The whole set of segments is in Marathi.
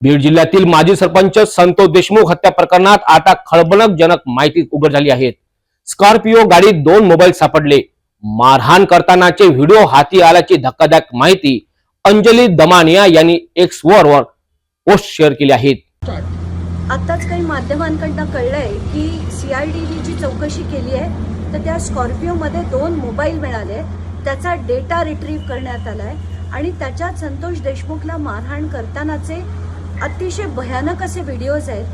बीड जिल्ह्यातील माजी सरपंच संतोष देशमुख हत्या प्रकरणात आता खळबळजनक माहिती उघड झाली आहे। स्कॉर्पिओ गाडीत 2 मोबाईल सापडले। मारहाण करतानाचे व्हिडिओ हाती आल्याची धक्कादायक माहिती अंजली दमानिया यांनी एक्स वर पोस्ट शेअर केली आहे। आताच काही माध्यमांकडून कळलंय की सीआयडीने जी चौकशी केली आहे तर त्या स्कॉर्पिओ मध्ये 2 मोबाईल मिळाले, त्याचा डेटा रिट्रीव्ह करण्यात आलाय आणि त्याच्यात संतोष देशमुखला मारहाण करतानाचे अतिशय भयानक असे व्हिडिओज आहेत।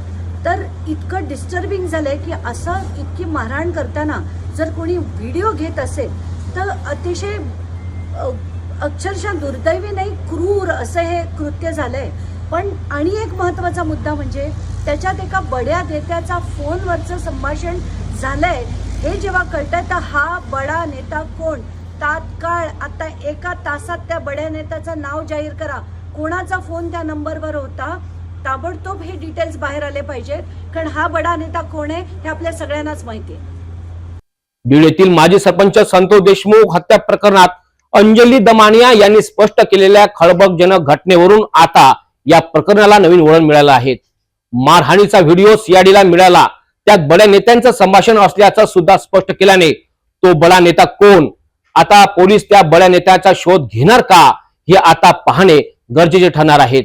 तर इतकं डिस्टर्बिंग झालंय की असं इतकी मारहाण करताना जर कोणी व्हिडिओ घेत असेल तर अतिशय अक्षरशः दुर्दैवी नाही, क्रूर असं हे कृत्य झालंय। पण आणि एक महत्त्वाचा मुद्दा म्हणजे त्याच्यात एका बड्या नेत्याचा फोनवरचं संभाषण झालंय। हे जेव्हा कळतंय तर हा बडा नेता कोण, तात्काळ आता 1 तासात त्या बड्या नेत्याचं नाव जाहीर करा, कोणाचा फोन त्या नंबरवर होता, ताबडतोब हे डिटेल्स बाहेर आले पाहिजेत, कारण हा बडा नेता कोण आहे हे आपल्या सगळ्यांनाच माहिती आहे। बीड येथील माजी सरपंच संतोष देशमुख हत्या प्रकरणात अंजली दमानिया यांनी स्पष्ट केलेल्या खळबळजनक घटनेवरून आता या प्रकरणाला नवीन वळण मिळालं आहे। मारहाणीचा व्हिडिओ सीआयडीला मिळाला, त्यात बड्या नेत्यांचं संभाषण असल्याचं सुद्धा स्पष्ट केल्याने तो बडा नेता कोण, आता पोलीस त्या बड्या नेत्याचा शोध घेणार का, हे आता पाहणे गरजेचे ठरणार आहे।